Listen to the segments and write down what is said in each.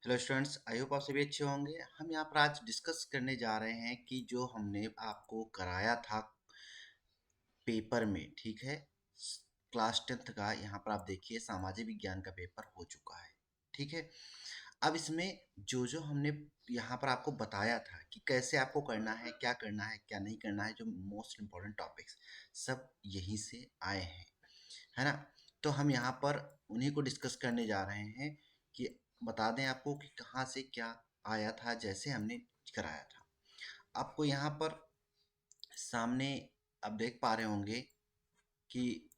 Hello students, I hope आप सभी अच्छे होंगे। हम यहाँ पर आज डिस्कस करने जा रहे हैं कि जो हमने आपको कराया था पेपर में, ठीक है। क्लास 10th का यहाँ पर आप देखिए सामाजिक विज्ञान का पेपर हो चुका है, ठीक है। अब इसमें जो जो हमने यहाँ पर आपको बताया था कि कैसे आपको करना है, क्या नहीं करना है, जो मोस्ट इम्पोर्टेंट टॉपिक्स सब यहीं से आए हैं, है ना। तो हम यहाँ पर उन्हीं को डिस्कस करने जा रहे हैं कि बता दें आपको कि कहाँ से क्या आया था जैसे हमने कराया था। आपको यहाँ पर सामने आप देख पा रहे होंगे कि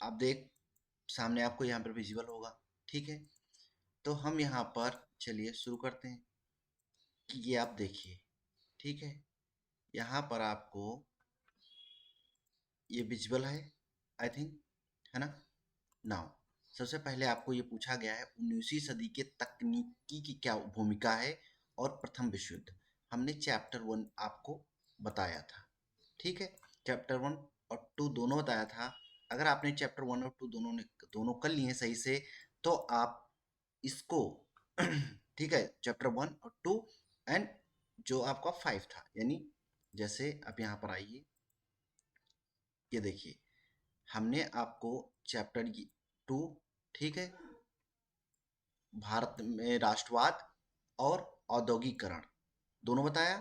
आप देख सामने आपको यहाँ पर विजिबल होगा, ठीक है। तो हम यहाँ पर चलिए शुरू करते हैं कि ये आप देखिए, ठीक है। यहाँ पर आपको ये विजिबल है, आई थिंक, है ना। नाउ सबसे पहले आपको ये पूछा गया है 19वीं सदी के तकनीकी की क्या भूमिका है और प्रथम विश्व युद्ध। हमने चैप्टर 1 आपको बताया था, ठीक है। चैप्टर 1 और 2 दोनों बताया था। अगर आपने चैप्टर 1 और 2 दोनों कर लिए सही से तो आप इसको ठीक है, चैप्टर 1 और 2 एंड जो आपका 5 था, यानी जैसे आप यहाँ पर आइए, ये देखिए हमने आपको चैप्टर 2, ठीक है, भारत में राष्ट्रवाद और औद्योगिकरण दोनों बताया,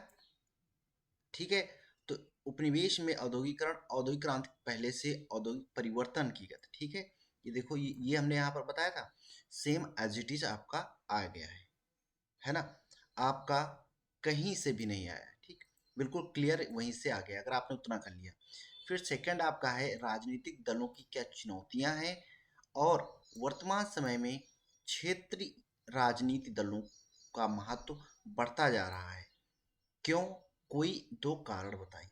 ठीक है। तो उपनिवेश में औद्योगिकरण, औद्योगिक क्रांति पहले से औद्योगिक परिवर्तन की गई, ठीक है। ये देखो ये हमने यहाँ पर बताया था, सेम एज इट इज आपका आ गया है ना। आपका कहीं से भी नहीं आया, ठीक, बिल्कुल क्लियर वहीं से आ गया अगर आपने उतना कर लिया। फिर सेकंड आपका है राजनीतिक दलों की क्या चुनौतियां हैं और वर्तमान समय में क्षेत्रीय राजनीति दलों का महत्व बढ़ता जा रहा है, क्यों, कोई दो कारण बताइए,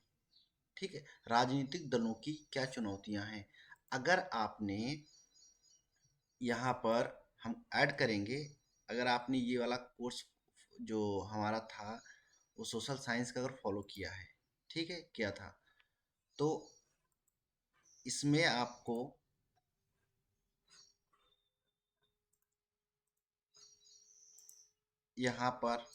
ठीक है। राजनीतिक दलों की क्या चुनौतियां हैं, अगर आपने यहाँ पर हम ऐड करेंगे, अगर आपने ये वाला कोर्स जो हमारा था वो सोशल साइंस का अगर फॉलो किया है, ठीक है, किया था, तो इसमें आपको यहाँ पर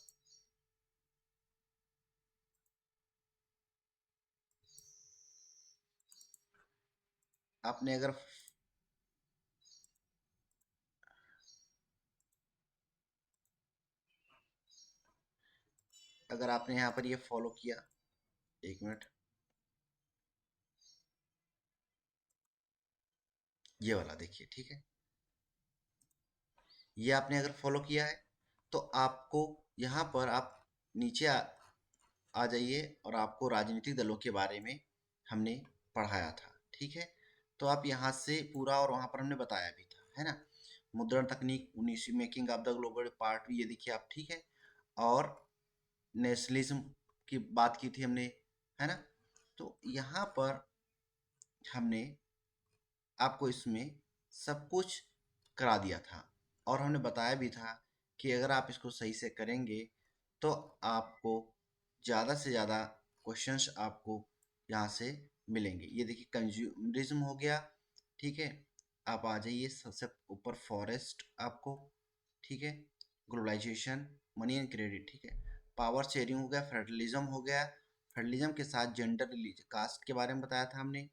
आपने अगर आपने यहाँ पर ये फॉलो किया, एक मिनट, ये वाला देखिए, ठीक है, ये आपने अगर फॉलो किया है तो आपको यहाँ पर आप नीचे आ जाइए और आपको राजनीतिक दलों के बारे में हमने पढ़ाया था, ठीक है। तो आप यहाँ से पूरा, और वहाँ पर हमने बताया भी था, है ना। मुद्रण तकनीक 19वीं making of the global part, ये देखिए आप, ठीक है। और नेशनलिज्म की बात की थी हमने, है ना। तो यहाँ पर हमने आपको इसमें सब कुछ करा दिया था और हमने बताया भी था कि अगर आप इसको सही से करेंगे तो आपको ज़्यादा से ज़्यादा क्वेश्चंस आपको यहाँ से मिलेंगे। ये देखिए कंज्यूमरिज्म हो गया, ठीक है। आप आ जाइए सबसे ऊपर, फॉरेस्ट आपको, ठीक है, ग्लोबलाइजेशन, मनी एंड क्रेडिट, ठीक है, पावर शेयरिंग हो गया, फेडरलिज्म हो गया, फेडरलिज्म के साथ जेंडर रिलीजन कास्ट के बारे में बताया था हमने,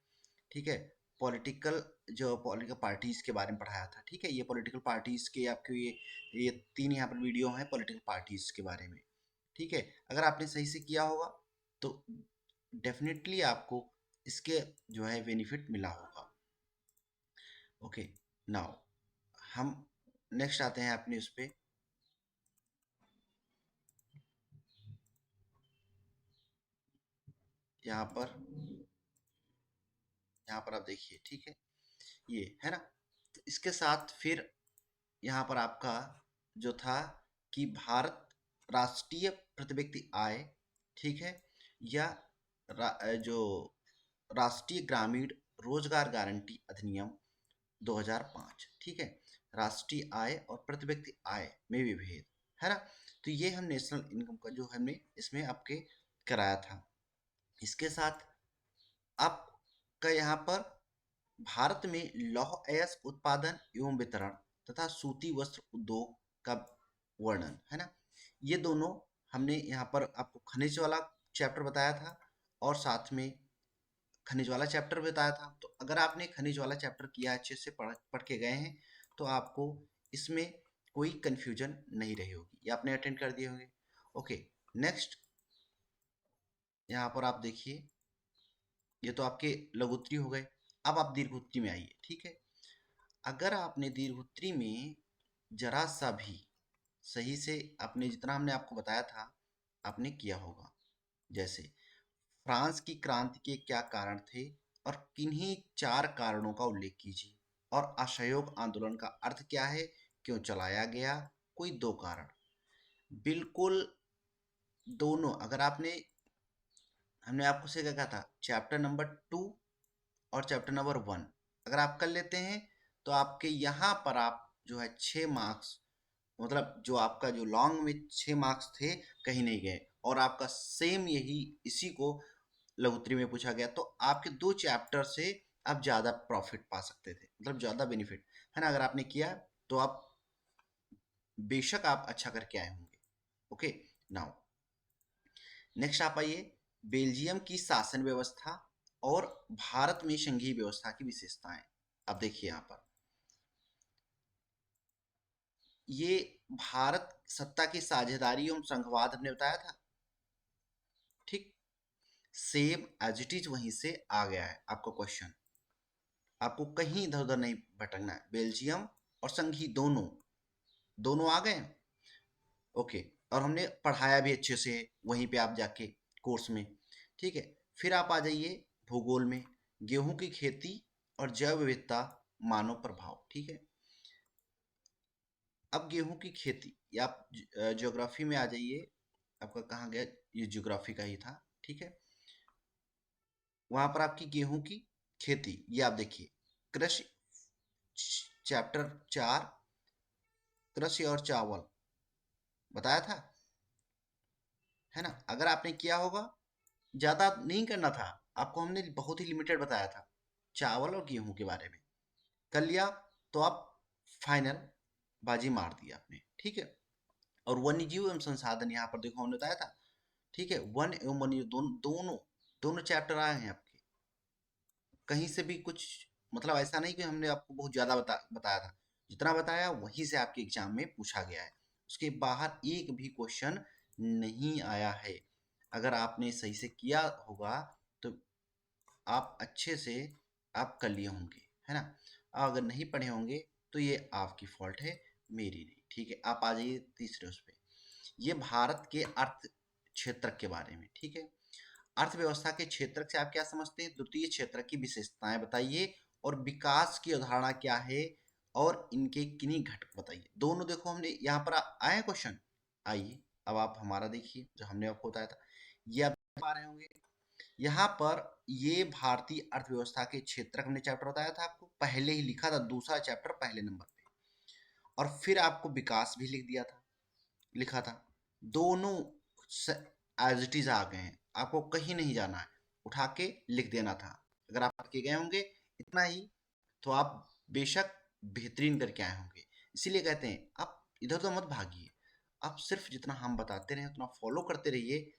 ठीक है। पॉलिटिकल, जो पॉलिटिकल पार्टीज के बारे में पढ़ाया था, ठीक है। ये पॉलिटिकल पार्टीज के आपके ये 3 यहाँ पर वीडियो हैं पॉलिटिकल पार्टीज के बारे में, ठीक है। अगर आपने सही से किया होगा तो डेफिनेटली आपको इसके जो है बेनिफिट मिला होगा। ओके, नाउ हम नेक्स्ट आते हैं अपने उस पे, यहाँ पर यहाँ पर आप देखिए, ठीक है, ये है ना। तो इसके साथ फिर यहाँ पर आपका जो था कि भारत राष्ट्रीय प्रति व्यक्ति आय, ठीक है, या जो राष्ट्रीय ग्रामीण रोजगार गारंटी अधिनियम 2005, ठीक है। राष्ट्रीय आय और प्रति व्यक्ति आय में भी भेद, है ना। तो ये हम नेशनल इनकम का जो हमने इसमें आपके कराया था। इसके साथ आपका यहाँ पर भारत में लौह अयस्क उत्पादन एवं वितरण तथा सूती वस्त्र उद्योग का वर्णन, है ना। ये दोनों हमने यहाँ पर आपको खनिज वाला चैप्टर बताया था और साथ में खनिज वाला चैप्टर बताया था। तो अगर आपने खनिज वाला चैप्टर किया, अच्छे से पढ़ पढ़ के गए हैं, तो आपको इसमें कोई कंफ्यूजन नहीं रही होगी, ये आपने अटेंड कर दिए होंगे। ओके, नेक्स्ट यहाँ पर आप देखिए, ये तो आपके लघुत्तरी हो गए। अब आप दीर्घोत्तरी में आइए, ठीक है। अगर आपने दीर्घोत्तरी में जरा सा भी सही से आपने जितना हमने आपको बताया था आपने किया होगा, जैसे फ्रांस की क्रांति के क्या कारण थे और किन्हीं 4 कारणों का उल्लेख कीजिए, और असहयोग आंदोलन का अर्थ क्या है, क्यों चलाया गया, कोई 2 कारण। बिल्कुल दोनों, अगर आपने हमने आपको से क्या कहा था, चैप्टर नंबर 2 और चैप्टर नंबर 1 अगर आप कर लेते हैं तो आपके यहाँ पर आप जो है 6 मार्क्स, मतलब जो आपका जो लॉन्ग में 6 मार्क्स थे कहीं नहीं गए, और आपका सेम यही इसी को लघुत्तरी में पूछा गया, तो आपके 2 चैप्टर से आप ज़्यादा प्रॉफिट पा सकते थे, मतलब ज़्यादा बेनिफिट, है ना। अगर आपने किया तो आप बेशक आप अच्छा करके आए होंगे। ओके, नाउ नेक्स्ट आप आइए, बेल्जियम की शासन व्यवस्था और भारत में संघीय व्यवस्था की विशेषताएं। अब देखिए यहाँ पर ये भारत सत्ता की साझेदारी एवं संघवाद हमने बताया था, ठीक। सेम एज इट इज वहीं से आ गया है आपका क्वेश्चन, आपको कहीं इधर उधर नहीं भटकना है। बेल्जियम और संघी दोनों दोनों आ गए। ओके, और हमने पढ़ाया भी अच्छे से वहीं पे आप जाके कोर्स में, ठीक है। फिर आप आ जाइए भूगोल में, गेहूं की खेती और जैव विविधता मानव प्रभाव, ठीक है। अब गेहूं की खेती, या आप ज्योग्राफी में आ जाइए, आपका कहाँ गया, ये ज्योग्राफी का ही था, ठीक है। वहां पर आपकी गेहूं की खेती, ये आप देखिए कृषि चैप्टर 4 कृषि और चावल बताया था, है ना। अगर आपने किया होगा, ज्यादा नहीं करना था आपको, हमने बहुत ही लिमिटेड बताया था चावल और गेहूं के बारे में, कर लिया तो आप फाइनल बाजी मार दी आपने, ठीक है। और वन्य जीव एवं संसाधन यहाँ पर देखो हमने बताया था, ठीक है। वन एवं वन्य दोनों दोनों दोनों चैप्टर आए हैं आपके, कहीं से भी कुछ, मतलब ऐसा नहीं कि हमने आपको बहुत ज्यादा बताया था, जितना बताया वहीं से आपके एग्जाम में पूछा गया है, उसके बाहर एक भी क्वेश्चन नहीं आया है। अगर आपने सही से किया होगा तो आप अच्छे से आप कर लिए होंगे, है ना। अगर नहीं पढ़े होंगे तो ये आपकी फॉल्ट है, मेरी नहीं, ठीक है। आप आ जाइए तीसरे उस पे, ये भारत के अर्थ क्षेत्र के बारे में, ठीक है। अर्थव्यवस्था के क्षेत्र से आप क्या समझते हैं, द्वितीय क्षेत्र की विशेषताएं बताइए और विकास की अवधारणा क्या है और इनके किन्हीं घटक बताइए। दोनों देखो हमने यहाँ पर आए क्वेश्चन, आइए अब आप हमारा देखिए जो हमने आपको बताया था, ये आप देख पा रहे होंगे यहाँ पर, ये भारतीय अर्थव्यवस्था के क्षेत्र हमने चैप्टर बताया था आपको, पहले ही लिखा था, दूसरा चैप्टर पहले नंबर पे, और फिर आपको विकास भी लिख दिया था, लिखा था। दोनों एज इट इज आ गए हैं, आपको कहीं नहीं जाना है, उठा के लिख देना था। अगर आप पढ़ के गए होंगे इतना ही, तो आप बेशक बेहतरीन करके आए होंगे। इसीलिए कहते हैं आप इधर उधर मत भागिए, आप सिर्फ जितना हम बताते रहे उतना फॉलो करते रहिए,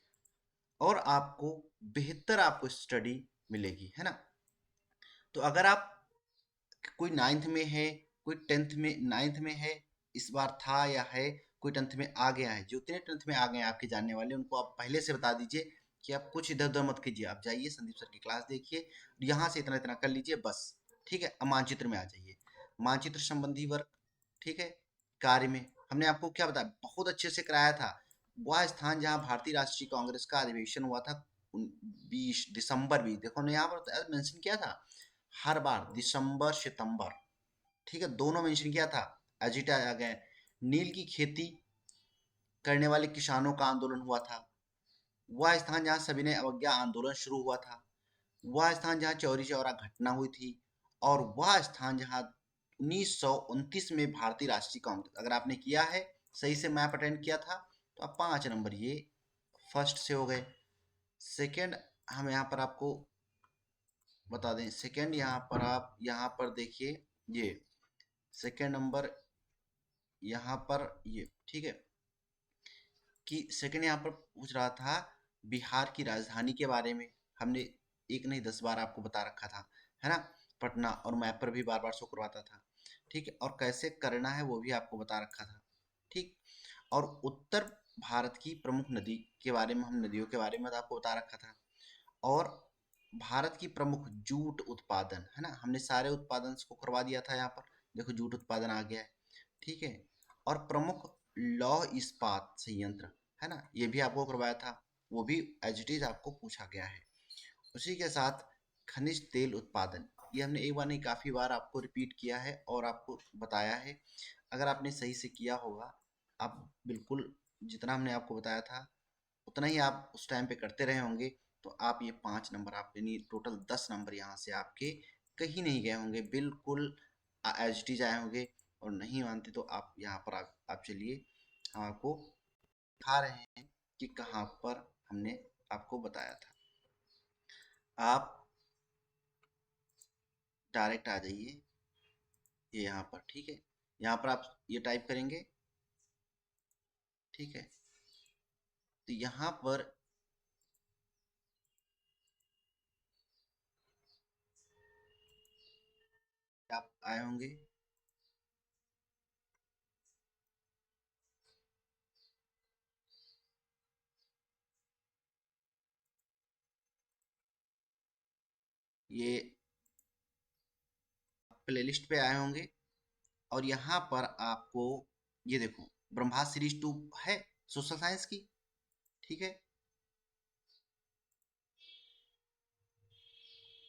और आपको बेहतर आपको स्टडी मिलेगी, है ना। तो अगर आप कोई नाइन्थ में है, कोई टेंथ में, नाइन्थ में है, इस बार था या है, कोई टेंथ में आ गया है, जो उतने टेंथ में आ गए हैं आपके जानने वाले, उनको आप पहले से बता दीजिए कि आप कुछ इधर उधर मत कीजिए, आप जाइए संदीप सर की क्लास देखिए, यहाँ से इतना इतना कर लीजिए बस, ठीक है। अब मानचित्र में आ जाइए, मानचित्र संबंधी वर्क, ठीक है। कार्य में हमने आपको क्या बताया, बहुत अच्छे से कराया था, वह स्थान जहाँ भारतीय राष्ट्रीय कांग्रेस का अधिवेशन हुआ था 20 दिसंबर भी, देखो ने यहाँ पर मेंशन किया था, हर बार दिसंबर सितंबर, ठीक है, दोनों मेंशन किया था, एजिटा आ गए। नील की खेती करने वाले किसानों का आंदोलन हुआ था, वह स्थान जहां सभी ने अवज्ञा आंदोलन शुरू हुआ था, वह स्थान जहां चौरी चौरा घटना हुई थी, और वह स्थान जहां 1929 में भारतीय राष्ट्रीय कांग्रेस, अगर आपने किया है सही से मैप अटेंड किया था तो आप 5 नंबर ये फर्स्ट से हो गए। सेकंड हम यहाँ पर आपको बता दें, सेकंड यहाँ पर आप यहाँ पर देखिए, ये सेकंड नंबर यहाँ पर ये ठीक है कि सेकंड यहाँ पर पूछ रहा था बिहार की राजधानी के बारे में। हमने एक नहीं 10 बार आपको बता रखा था, है ना, पटना, और मैप पर भी बार बार शो करवाता था। ठीक है, और कैसे करना है वो भी आपको बता रखा था। ठीक, और उत्तर भारत की प्रमुख नदी के बारे में, हम नदियों के बारे में तो आपको बता रखा था। और भारत की प्रमुख जूट उत्पादन, है ना, हमने सारे उत्पादन को करवा दिया था यहाँ पर। देखो जूट उत्पादन आ गया है। ठीक है, और प्रमुख लौह इस्पात संयंत्र, है ना, ये भी आपको करवाया था। वो भी एज इट इज आपको पूछा गया है। उसी के साथ खनिज तेल उत्पादन, ये हमने एक बार नहीं काफी बार आपको रिपीट किया है और आपको बताया है। अगर आपने सही से किया होगा, आप बिल्कुल जितना हमने आपको बताया था उतना ही आप उस टाइम पे करते रहे होंगे, तो आप ये 5 नंबर, आप यानी टोटल 10 नंबर यहाँ से आपके कहीं नहीं गए होंगे, बिल्कुल एज इट इज आए होंगे। और नहीं मानते तो आप यहाँ पर आप चलिए, हम आपको दिखा रहे हैं कि कहाँ पर हमने आपको बताया था। आप डायरेक्ट आ जाइए ये यहाँ पर। ठीक है, यहाँ पर आप ये टाइप करेंगे। ठीक है, तो यहाँ पर आप आए होंगे। ये प्लेलिस्ट पे आए होंगे और यहाँ पर आपको ये देखो ब्रह्मास्त्र सीरीज 2 है, सोशल साइंस की। ठीक है,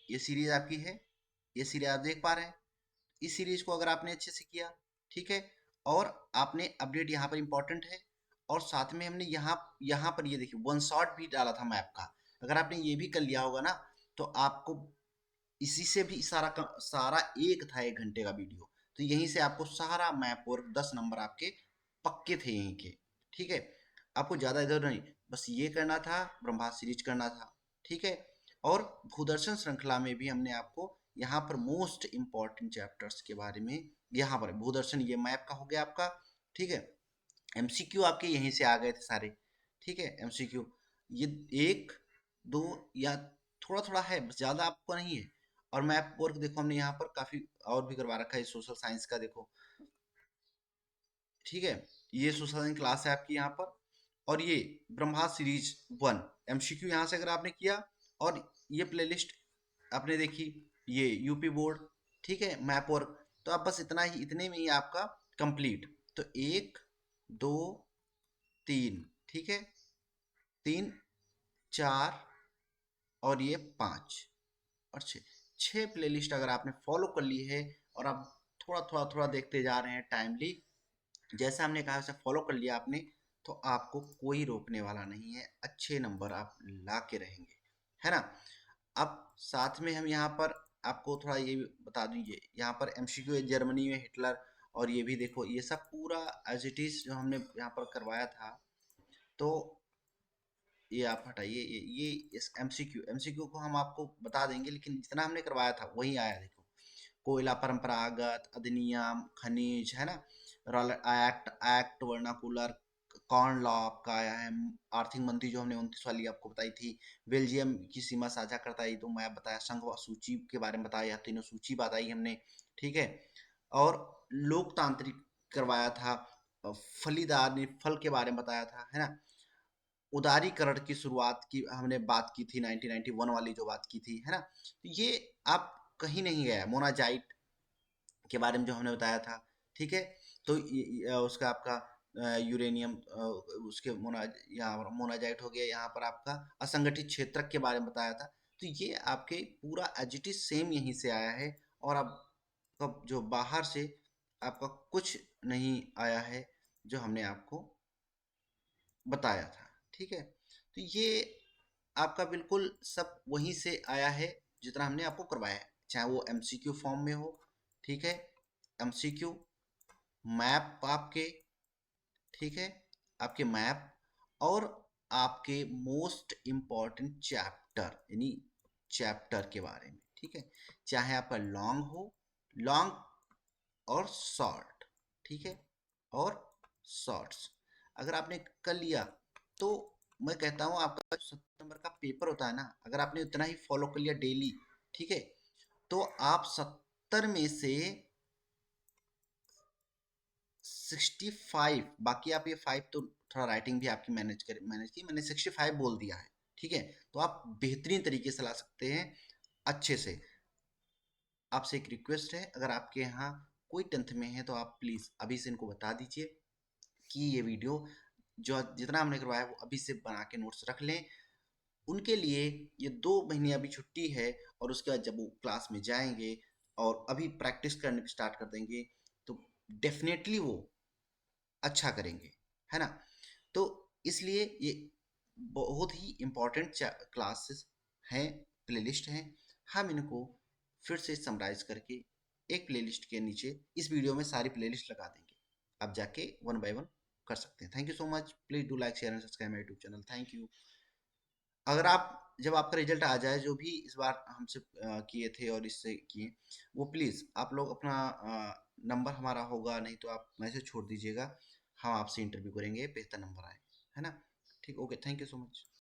ये सीरीज आपकी है, ये सीरीज आप देख पा रहे हैं। इस सीरीज को अगर आपने अच्छे से किया, ठीक है, और आपने अपडेट यहाँ पर इंपॉर्टेंट है, और साथ में हमने यहाँ यहाँ पर ये देखिए वन शॉट भी डाला था मैप का। अगर आपने ये भी कर लिया होगा ना, तो आपको इसी से भी सारा एक था 1 घंटे का वीडियो, तो यहीं से आपको सारा मैप और 10 नंबर आपके पक्के थे यहीं के। ठीक है, आपको ज्यादा इधर नहीं, बस ये करना था, ब्रह्मास्त्र सीरीज करना था। ठीक है, और भूदर्शन श्रृंखला में भी हमने आपको यहाँ पर मोस्ट इंपॉर्टेंट चैप्टर्स के बारे में, यहाँ पर भूदर्शन ये मैप का हो गया आपका। ठीक है, एमसीक्यू आपके यहीं से आ गए थे सारे। ठीक है, एमसीक्यू ये एक दो या थोड़ा थोड़ा है, बस ज्यादा आपको नहीं है। और मैप वर्क देखो हमने यहाँ पर काफी और भी करवा रखा है, सोशल साइंस का देखो। ठीक है, ये सोशल साइंस क्लास है आपकी यहाँ पर। और ये ब्रह्मास्त्र सीरीज 1 एमसीक्यू यहाँ से अगर आपने किया, और ये प्लेलिस्ट आपने देखी, ये यूपी बोर्ड। ठीक है, मैप वर्क, तो आप बस इतना ही, इतने में ही आपका कंप्लीट। तो 1 2 3, ठीक है, 3 4 और ये 5 और 6, 6 प्लेलिस्ट अगर आपने फॉलो कर ली है, और आप थोड़ा थोड़ा थोड़ा देखते जा रहे हैं टाइमली, जैसा हमने कहा वैसे फॉलो कर लिया आपने, तो आपको कोई रोकने वाला नहीं है, अच्छे नंबर आप ला के रहेंगे, है ना। अब साथ में हम यहाँ पर आपको थोड़ा ये भी बता दूं, ये यहाँ पर एमसीक्यू है जर्मनी में हिटलर, और ये भी देखो ये सब पूरा एज इट इज जो हमने यहाँ पर करवाया था। तो ये आप हटाइए, ये इस एमसीक्यू एमसीक्यू को हम आपको बता देंगे, लेकिन जितना हमने करवाया था वही आया देखो। कोयला परंपरागत अधिनियम खनिज, है ना, royal act act vernacular, corn law आपका आया है। आर्थिक मंत्री जो हमने 29 वाली आपको बताई थी, बेल्जियम की सीमा साझा करता है, ये तो मैं बताया, संघ सूची के बारे में बताया, तीनों सूची बताई हमने। ठीक है, और लोकतांत्रिक करवाया था, फलीदार ने फल के बारे में बताया था, है ना। उदारीकरण की शुरुआत की हमने बात की थी, 1991 वाली जो बात की थी, है ना। तो ये आप कहीं नहीं गया, मोनाजाइट के बारे में जो हमने बताया था। ठीक है, तो उसका आपका यूरेनियम, उसके यहाँ मोनाजाइट हो गया, यहाँ पर आपका असंगठित क्षेत्र के बारे में बताया था। तो ये आपके पूरा एजिटी सेम यहीं से आया है, और आपका जो बाहर से आपका कुछ नहीं आया है, जो हमने आपको बताया था। ठीक है, तो ये आपका बिल्कुल सब वहीं से आया है, जितना हमने आपको करवाया है, चाहे वो एमसीक्यू फॉर्म में हो। ठीक है, एमसीक्यू मैप आपके, ठीक है, आपके मैप, और आपके मोस्ट इम्पॉर्टेंट चैप्टर, यानी चैप्टर के बारे में। ठीक है, चाहे आपका लॉन्ग हो, लॉन्ग और शॉर्ट। ठीक है, और शॉर्ट्स। अगर आपने कर लिया तो मैं कहता हूँ आपका 70 नंबर का पेपर होता है ना, अगर आपने उतना ही फॉलो कर लिया डेली, ठीक है, तो आप 70 में से 65, बाकी आप ये 5 तो थोड़ा राइटिंग भी आपकी मैनेज की, मैंने 65 बोल दिया है, ठीक है, तो आप बेहतरीन तरीके से ला सकते हैं अच्छे से। आपसे एक रिक्वेस्ट है, अगर आपके यहाँ कोई 10th में है तो आप प्लीज़ अभी से इनको बता दीजिए कि ये वीडियो जो जितना हमने करवाया वो अभी से बना के नोट्स रख लें। उनके लिए ये 2 महीने अभी छुट्टी है, और उसके बाद जब वो क्लास में जाएंगे और अभी प्रैक्टिस करने स्टार्ट कर देंगे तो डेफिनेटली वो अच्छा करेंगे, है ना। तो इसलिए ये बहुत ही इम्पोर्टेंट क्लासेस हैं, प्लेलिस्ट हैं। हम इनको फिर से समराइज करके एक प्लेलिस्ट के नीचे इस वीडियो में सारी प्लेलिस्ट लगा देंगे, आप जाके वन बाय वन कर सकते हैं। Thank you so much, please do like share and subscribe my YouTube channel. Thank you. अगर आप जब आपका रिजल्ट आ जाए, जो भी इस बार हमसे किए थे और इससे किए, वो प्लीज़ आप लोग अपना नंबर हमारा होगा, नहीं तो आप मैसेज छोड़ दीजिएगा, हम आपसे इंटरव्यू करेंगे, बेहतर नंबर आए, है ना। ठीक, okay, thank you so much.